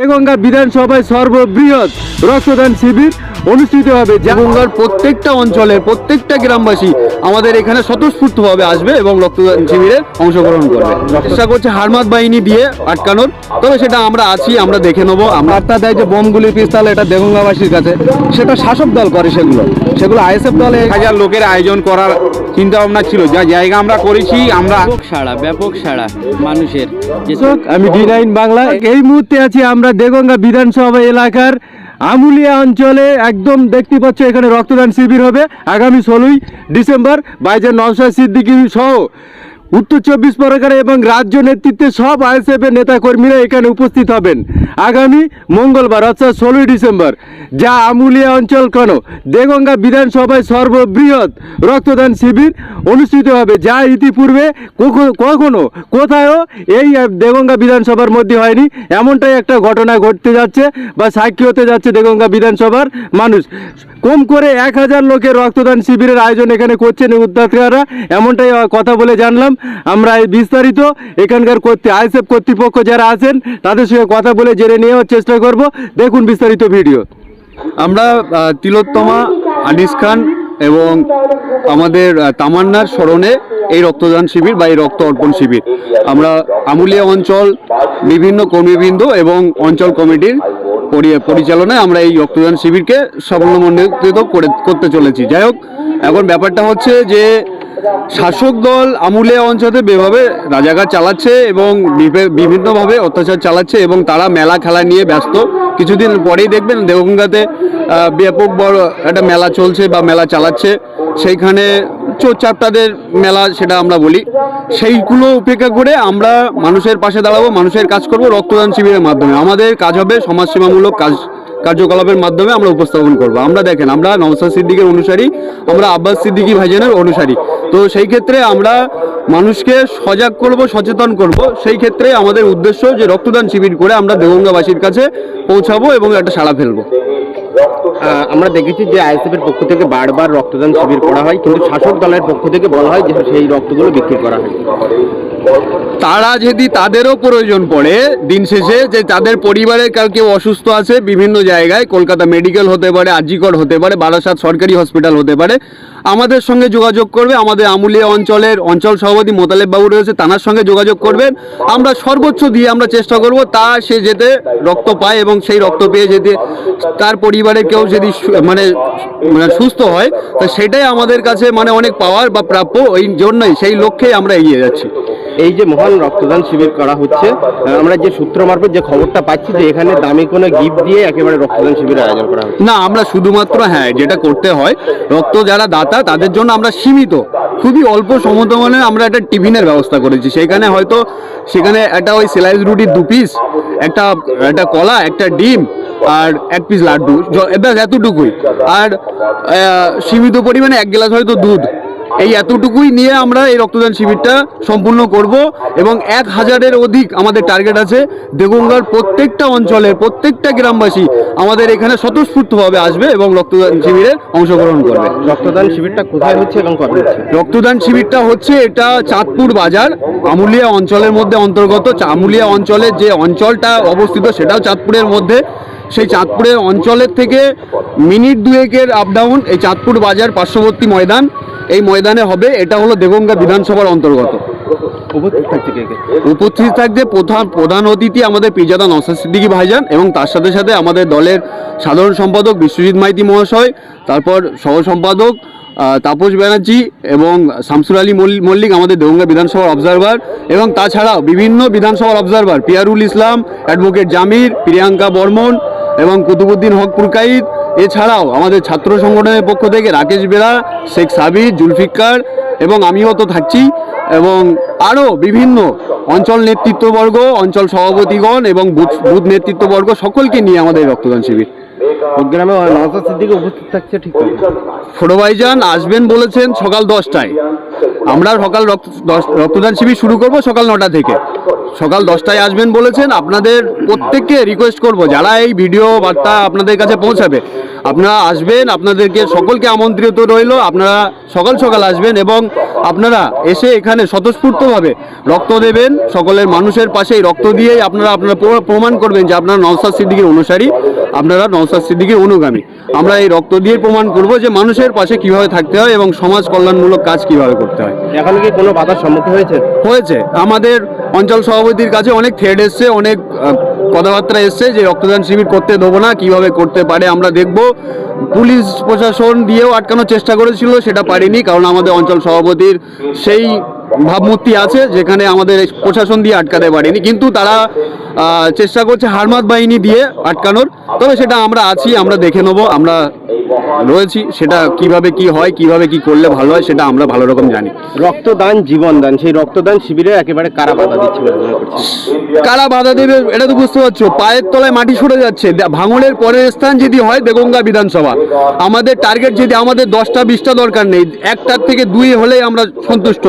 দেগঙ্গা বিধানসভায় সর্ববৃহৎ রক্তদান শিবির অনুষ্ঠিত হবে। দেগঙ্গার প্রত্যেকটা অঞ্চলের প্রত্যেকটা গ্রামবাসী আমাদের এখানে স্বতঃস্ফূর্তভাবে আসবে এবং রক্তদান শিবিরে অংশগ্রহণ করবে। চেষ্টা করছে হারমাত বাহিনী দিয়ে আটকানোর, তবে সেটা আমরা আছি, আমরা দেখে নেবো। বার্তা দেয় যে বোমগুলি পিস্তল এটা দেগঙ্গাবাসীর কাছে, সেটা শাসক দল করে, সেগুলো আইএসএফ দলে 1000 লোকের আয়োজন করার চিন্তা ভাবনা ছিল, যা জায়গা আমরা করেছি। আমরা ব্যাপক সাড়া মানুষের। আমি D9 বাংলা। এই মুহূর্তে আছি আমরা দেগঙ্গা বিধানসভা এলাকার আমুলিয়া অঞ্চলে। একদম দেখতে পাচ্ছ এখানে রক্তদান শিবির হবে আগামী 16ই ডিসেম্বর। ভাইজান নওশাদ সিদ্দিকী সহ উত্তর 24 পরগনা এবং রাজ্য নেতৃত্বে সব আইএসএফ এর নেতা কর্মীরা এখানে উপস্থিত হবেন আগামী মঙ্গলবার অর্থাৎ 16ই ডিসেম্বর। যা আমুলিয়া অঞ্চল কেন দেগঙ্গা বিধানসভায় সর্ববৃহৎ রক্তদান শিবির অনুষ্ঠিত হবে, যা ইতিপূর্বে কখনো কোথাও এই দেগঙ্গা বিধানসভার মধ্যে হয়নি। এমনটাই একটা ঘটনা ঘটতে যাচ্ছে বা সাক্ষী হতে যাচ্ছে দেগঙ্গা বিধানসভার মানুষ। কম করে 1000 লোকের রক্তদান শিবিরের আয়োজন এখানে করছেন উদ্যোক্তারা, এমনটাই কথা বলে জানলাম আমরা। এই বিস্তারিত এখানকার আইএসএফ কর্তৃপক্ষ যারা আছেন তাদের সঙ্গে কথা বলে জেনে নেওয়ার চেষ্টা করব। দেখুন বিস্তারিত ভিডিও। আমরা তিলোত্তমা, আনিস খান এবং আমাদের তামান্নার স্মরণে এই রক্তদান শিবির বা এই রক্ত অর্পণ শিবির আমরা আমুলিয়া অঞ্চল বিভিন্ন কর্মীবৃন্দ এবং অঞ্চল কমিটির পরিচালনায় আমরা এই রক্তদান শিবিরকে সাফল্যমণ্ডিত করতে চলেছি। যাই হোক, এখন ব্যাপারটা হচ্ছে যে শাসক দল আমুলিয়া অঞ্চলে যেভাবে রাজাকার চালাচ্ছে এবং বিভিন্নভাবে অত্যাচার চালাচ্ছে এবং তারা মেলা খেলা নিয়ে ব্যস্ত। কিছুদিন পরেই দেখবেন দেগঙ্গাতে ব্যাপক বড় একটা মেলা চলছে বা মেলা চালাচ্ছে, সেইখানে চোর চাপটাদের মেলা সেটা আমরা বলি। সেইগুলো উপেক্ষা করে আমরা মানুষের পাশে দাঁড়াবো, মানুষের কাজ করব রক্তদান শিবিরের মাধ্যমে। আমাদের কাজ হবে সমাজসেবামূলক কার্যকলাপের মাধ্যমে আমরা উপস্থাপন করব। আমরা দেখেন, আমরা নওশাদ সিদ্দিকীর অনুসারী, আমরা আব্বাস সিদ্দিকী ভাইজানের অনুসারী। তো সেই ক্ষেত্রে আমরা মানুষকে সজাগ করব, সচেতন করব। সেই ক্ষেত্রে আমাদের উদ্দেশ্য যে রক্তদান শিবির করে আমরা দেগঙ্গাবাসীর কাছে পৌঁছাবো এবং একটা সাড়া ফেলবো। আমরা দেখেছি যে আইএসএফ এর পক্ষ থেকে বারবার রক্তদান শিবির করা হয়, কিন্তু শাসক দলের পক্ষ থেকে বলা হয় যে সেই রক্তগুলো বিক্রি করা হয়। তারা যদি তাদেরও প্রয়োজন পড়ে দিন শেষে, যে তাদের পরিবারের কেউ অসুস্থ আছে বিভিন্ন জায়গায়, কলকাতা মেডিকেল হতে পারে, আজিকর হতে পারে, বারাসাত সরকারি হসপিটাল হতে পারে, আমাদের সঙ্গে যোগাযোগ করবে। আমাদের আমুলিয়া অঞ্চলের অঞ্চল সভাপতি মোতালেব বাবু রয়েছে, তার সঙ্গে যোগাযোগ করবেন। আমরা সর্বোচ্চ দিয়ে আমরা চেষ্টা করব সে যেতে রক্ত পায় এবং সেই রক্ত পেয়ে যেতে তার পরিবারের কেউ যদি মানে সুস্থ হয়, তো সেটাই আমাদের কাছে অনেক পাওয়ার বা প্রাপ্য। ওই জন্যই সেই লক্ষ্যেই আমরা এগিয়ে যাচ্ছি। এই যে মহান রক্তদান শিবির করা হচ্ছে, আমরা যে সূত্র মারফত যে খবরটা পাচ্ছি যে এখানে দামি কোনো গিফট দিয়ে একেবারে রক্তদান শিবিরের আয়োজন করা হচ্ছে না। আমরা শুধুমাত্র যেটা করতে হয়, রক্ত যারা দাতা তাদের জন্য আমরা সীমিত খুবই অল্প সমতমানে আমরা একটা টিফিনের ব্যবস্থা করেছি। সেখানে একটা ওই স্লাইস রুটির 2 পিস, একটা কলা, একটা ডিম আর 1 পিস লাড্ডু, এতটুকুই। আর সীমিত পরিমাণে 1 গ্লাস হয়তো দুধ, এই এতটুকুই নিয়ে আমরা এই রক্তদান শিবিরটা সম্পূর্ণ করব। এবং 1000-এর অধিক আমাদের টার্গেট আছে। দেগঙ্গার প্রত্যেকটা অঞ্চলের প্রত্যেকটা গ্রামবাসী আমাদের এখানে স্বতঃস্ফূর্তভাবে আসবে এবং রক্তদান শিবিরে অংশগ্রহণ করবে। রক্তদান শিবিরটা কোথায় হচ্ছে এবং কবে হচ্ছে? রক্তদান শিবিরটা হচ্ছে এটা চাঁদপুর বাজার আমুলিয়া অঞ্চলের মধ্যে অন্তর্গত। আমুলিয়া অঞ্চলের যে অঞ্চলটা অবস্থিত সেটাও চাঁদপুরের মধ্যে। সেই চাঁদপুরের অঞ্চলের থেকে মিনিট 2-এর আপ ডাউন এই চাঁদপুর বাজার পার্শ্ববর্তী ময়দান, এই ময়দানে হবে। এটা হলো দেগঙ্গা বিধানসভার অন্তর্গত। উপস্থিত থাকবে প্রধান অতিথি আমাদের পিজাদা নওশাদ সিদ্দিকী ভাইজান এবং তার সাথে সাথে আমাদের দলের সাধারণ সম্পাদক বিশ্বজিৎ মাইতি মহাশয়, তারপর সহ সম্পাদক তাপস ব্যানার্জি এবং শামসুর আলী মল্লিক আমাদের দেগঙ্গা বিধানসভার অবজারভার, এবং তাছাড়াও বিভিন্ন বিধানসভার অবজারভার পিয়ারুল ইসলাম, অ্যাডভোকেট জামির, প্রিয়াঙ্কা বর্মন এবং কুতুবুদ্দিন হক পুরকাইদ। এছাড়াও আমাদের ছাত্র সংগঠনের পক্ষ থেকে রাকেশ বেরা, শেখ সাবির, জুলফিকার এবং আমিও তো থাকছি, এবং আরও বিভিন্ন অঞ্চল নেতৃত্ববর্গ, অঞ্চল সভাপতিগণ এবং বুথ নেতৃত্ববর্গ সকলকে নিয়ে আমাদের রক্তদান শিবির। প্রোগ্রামে নওশাদ সিদ্দিকী উপস্থিত থাকছে, ঠিক আছে? ছোটো ভাইজান আসবেন বলেছেন সকাল 10টায়। আমরা সকাল রক্তদান শিবির শুরু করব সকাল 9টা থেকে। সকাল 10টায় আসবেন বলেছেন। আপনাদের প্রত্যেককে রিকোয়েস্ট করব, যারা এই ভিডিও বার্তা আপনাদের কাছে পৌঁছাবে, আপনারা আসবেন, আপনাদেরকে সকলকে আমন্ত্রিত রইল। আপনারা সকাল আসবেন এবং আপনারা এসে এখানে স্বতঃস্ফূর্তভাবে রক্ত দেবেন, সকলের মানুষের পাশে এই রক্ত দিয়েই আপনারা প্রমাণ করবেন যে আপনারা নওশাদ সিদ্দিকীর অনুসারী, আপনারা নওশাদ সিদ্দিকীর অনুগামী। আমরা এই রক্ত দিয়ে প্রমাণ করব যে মানুষের পাশে কিভাবে থাকতে হয় এবং সমাজ কল্যাণমূলক কাজ কিভাবে করতে হয়। এখন কি কোনো বাধার সম্মুখীন হয়েছে আমাদের অঞ্চল সভাপতির কাছে অনেক থ্রেড এসছে, অনেক কথাবার্তা এসছে যে রক্তদান শিবির করতে দেবো না, কিভাবে করতে পারে আমরা দেখব। পুলিশ প্রশাসন দিয়েও আটকানোর চেষ্টা করেছিল, সেটা পারেনি, কারণ আমাদের অঞ্চল সভাপতির সেই ভাবমূর্তি আছে যেখানে আমাদের প্রশাসন দিয়ে আটকাতে পারেনি, কিন্তু তারা চেষ্টা করছে হারমাত বাহিনী দিয়ে আটকানোর। তবে সেটা আমরা আছি, আমরা দেখে নেবো, আমরা রয়েছি, সেটা কিভাবে কি হয়, কিভাবে কি করলে ভালো হয় সেটা আমরা ভালো রকম জানি। রক্তদান জীবনদান, সেই রক্তদান শিবিরে একেবারে কারা বাধা দিচ্ছে বলে মনে করছেন? কারা বাধা দেবে এটা তো বুঝতে পারছো, পায়ের তলায় মাটি সরে যাচ্ছে। ভাঙড়ের পরের স্থান যদি হয় দেগঙ্গা বিধানসভা, আমাদের টার্গেট যদি আমাদের 10টা 20টা দরকার নেই, 1টার থেকে 2 হলেই আমরা সন্তুষ্ট।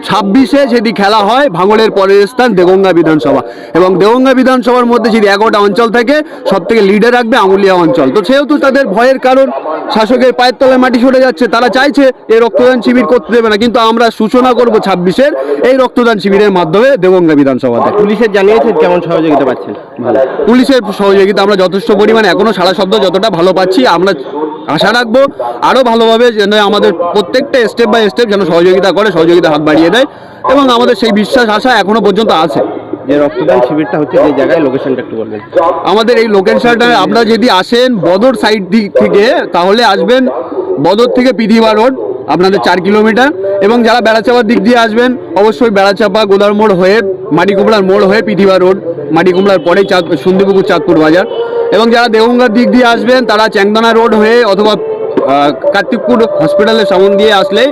26-এ যদি খেলা হয় ভাঙড়ের পরের স্থান দেগঙ্গা বিধানসভা, এবং দেগঙ্গা বিধানসভার মধ্যে যদি 11টা অঞ্চল থাকে সব থেকে লিডে রাখবে আঙুলিয়া অঞ্চল। তো সেহেতু তাদের ভয়ের কারণ, শাসকের পায়ের তলায় মাটি সরে যাচ্ছে, তারা চাইছে এই রক্তদান শিবির করতে দেবে না, কিন্তু আমরা সূচনা করব 26-এর এই রক্তদান শিবিরের মাধ্যমে দেগঙ্গা বিধানসভাতে। পুলিশের জানিয়েছেন কেমন সহযোগিতা পাচ্ছেন? ভালো। পুলিশের সহযোগিতা আমরা যথেষ্ট পরিমাণে এখনো সারা শব্দ যতটা ভালো পাচ্ছি, আমরা আশা রাখবো আরও ভালোভাবে যেন আমাদের প্রত্যেকটা স্টেপ বাই স্টেপ যেন সহযোগিতা করে, সহযোগিতা হাত বাড়িয়ে দেয়, এবং আমাদের সেই বিশ্বাস আশা এখনো পর্যন্ত আছে। যে রক্তদান শিবিরটা হচ্ছে যে জায়গায়, লোকেশনটা একটু বলবেন। আমাদের এই লোকেশনটা আপনারা যদি আসেন বদর সাইড দিক থেকে, তাহলে আসবেন বদর থেকে পিথিবা রোড, আপনাদের 4 কিলোমিটার, এবং যারা বেড়াচাপার দিক দিয়ে আসবেন অবশ্যই বেড়াচাপা গোদার মোড় হয়ে মাটিকুমড়ার মোড় হয়ে পিথিবা রোড, মাটিকুমড়ার পরেই সন্ধিপুকুর চাঁদপুর বাজার, এবং যারা দেগঙ্গার দিক দিয়ে আসবেন তারা চ্যাংদানা রোড হয়ে অথবা কার্তিকপুর হসপিটালের সামন দিয়ে আসলে,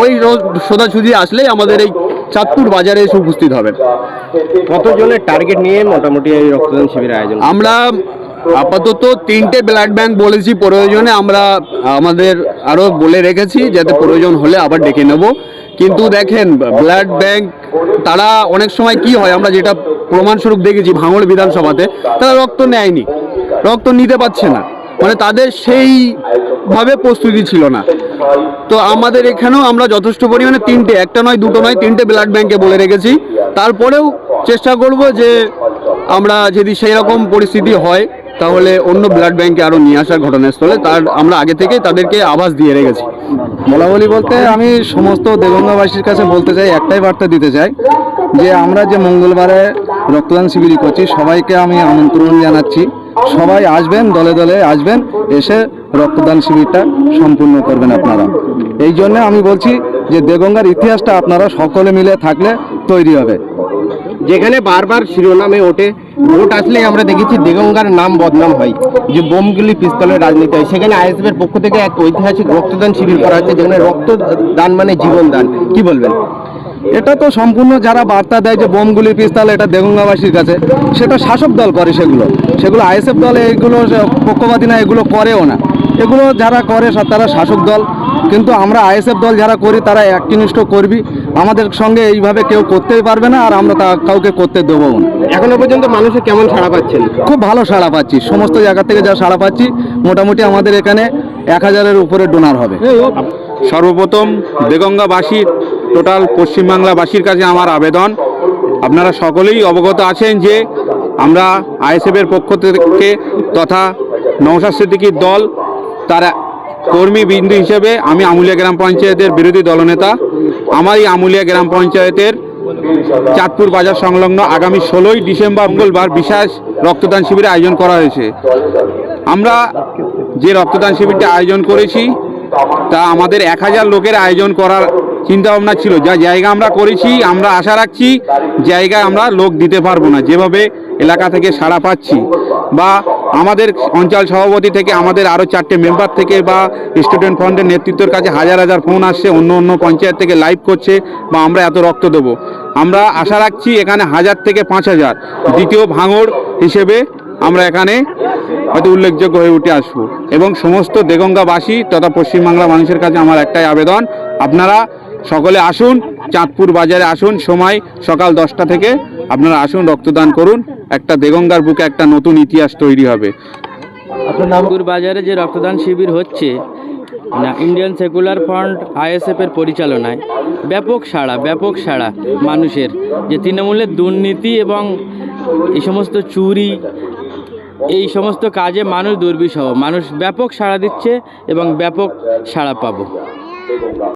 ওই রোড সোজাসুজি আসলেই আমাদের এই চাঁদপুর বাজারে এসে উপস্থিত হবেন। কতজনের টার্গেট নিয়ে মোটামুটি এই রক্তদান শিবিরের আয়োজন? আমরা আপাতত 3টে ব্লাড ব্যাংক বলেছি, প্রয়োজনে আমরা আমাদের আরও বলে রেখেছি যাতে প্রয়োজন হলে আবার ডেকে নেব। কিন্তু দেখেন ব্লাড ব্যাংক তারা অনেক সময় কি হয়, আমরা যেটা প্রমাণস্বরূপ দেখেছি ভাঙড় বিধানসভাতে, তারা রক্ত নেয়নি, রক্ত নিতে পারছে না, মানে তাদের সেইভাবে প্রস্তুতি ছিল না। তো আমাদের এখানেও আমরা যথেষ্ট পরিমাণে 3টে, একটা নয় দুটো নয় 3টে ব্লাড ব্যাংকে বলে রেখেছি। তারপরেও চেষ্টা করব যে আমরা যদি সেই রকম পরিস্থিতি হয় তাহলে অন্য ব্লাড ব্যাংকে আরও নিয়ে আসার ঘটনাস্থলে তার আমরা আগে থেকেই তাদেরকে আভাস দিয়ে রেখেছি। বলাবলি বলতে আমি সমস্ত দেগঙ্গাবাসীর কাছে বলতে চাই, একটাই বার্তা দিতে চাই যে আমরা যে মঙ্গলবারে রক্তদান শিবির করছি সবাইকে আমি আমন্ত্রণ জানাচ্ছি, সবাই আসবেন, দলে দলে আসবেন, এসে রক্তদান শিবিরটা সম্পূর্ণ করবেন আপনারা। এই জন্য আমি বলছি যে দেগঙ্গার ইতিহাসটা আপনারা সকলে মিলে থাকলে তৈরি হবে। যেখানে বারবার শিরোনামে ওঠে, ভোট আসলেই আমরা দেখেছি দেগঙ্গার নাম বদনাম হয়, যে বোমগুলি পিস্তলের রাজনীতি হয়, সেখানে আইএসএফ এর পক্ষ থেকে এক ঐতিহাসিক রক্তদান শিবির করা হচ্ছে, যেখানে রক্তদান মানে জীবনদান। কি বলবেন? এটা তো সম্পূর্ণ যারা বার্তা দেয় যে বোমগুলি পিস্তল, এটা দেগঙ্গাবাসীর কাছে, সেটা শাসক দল করে, সেগুলো আইএসএফ দল এগুলো পক্ষপাতী না, এগুলো করেও না, এগুলো যারা করে তারা শাসক দল। কিন্তু আমরা আইএসএফ দল যারা করি তারা একনিষ্ঠ করবি, আমাদের সঙ্গে এইভাবে কেউ করতেই পারবে না, আর আমরা তা কাউকে করতে দেবো না। এখনো পর্যন্ত মানুষের কেমন সাড়া পাচ্ছেন? খুব ভালো সাড়া পাচ্ছি, সমস্ত জায়গা থেকে যা সাড়া পাচ্ছি, মোটামুটি আমাদের এখানে 1000-এর উপরে ডোনার হবে। সর্বপ্রথম দেগঙ্গাবাসীর, টোটাল পশ্চিমবাংলাবাসীর কাছে আমার আবেদন, আপনারা সকলেই অবগত আছেন যে আমরা আইএসএফের পক্ষ থেকে তথা নওশাদ সিদ্দিকীর দল তারা কর্মীবৃন্দ হিসেবে আমি আমুলিয়া গ্রাম পঞ্চায়েতের বিরোধী দলনেতা। আমার এই আমুলিয়া গ্রাম পঞ্চায়েতের চাঁদপুর বাজার সংলগ্ন আগামী 16ই ডিসেম্বর মঙ্গলবার বিশেষ রক্তদান শিবিরের আয়োজন করা হয়েছে। আমরা যে রক্তদান শিবিরটা আয়োজন করেছি তা আমাদের 1000 লোকের আয়োজন করার চিন্তাভাবনা ছিল। যা জায়গা আমরা করেছি, আমরা আশা রাখছি জায়গায় আমরা লোক দিতে পারবো না, যেভাবে এলাকা থেকে সাড়া পাচ্ছি, বা আমাদের অঞ্চল সভাপতি থেকে আমাদের আরও 4টে মেম্বার থেকে বা স্টুডেন্ট ফ্রন্টের নেতৃত্বের কাছে হাজার হাজার ফোন আসছে, অন্য অন্য পঞ্চায়েত থেকে লাইভ করছে বা আমরা এত রক্ত দেবো। আমরা আশা রাখছি এখানে 1000 থেকে 5000 দ্বিতীয় ভাঙড় হিসেবে আমরা এখানে হয়তো উল্লেখযোগ্য হয়ে উঠে আসবো। এবং সমস্ত দেগঙ্গাবাসী তথা পশ্চিমবাংলা মানুষের কাছে আমার একটাই আবেদন, আপনারা সকলে আসুন, চাঁদপুর বাজারে আসুন, সময় সকাল 10টা থেকে আপনারা আসুন, রক্তদান করুন, একটা দেগঙ্গার বুকে একটা নতুন ইতিহাস তৈরি হবে। চাঁদপুর বাজারে যে রক্তদান শিবির হচ্ছে, না, ইন্ডিয়ান সেকুলার ফ্রন্ট আইএসএফের পরিচালনায় ব্যাপক সাড়া মানুষের, যে তৃণমূলের দুর্নীতি এবং এই সমস্ত চুরি, এই সমস্ত কাজে মানুষ দুর্বিষহ, মানুষ ব্যাপক সাড়া দিচ্ছে এবং ব্যাপক সাড়া পাবো।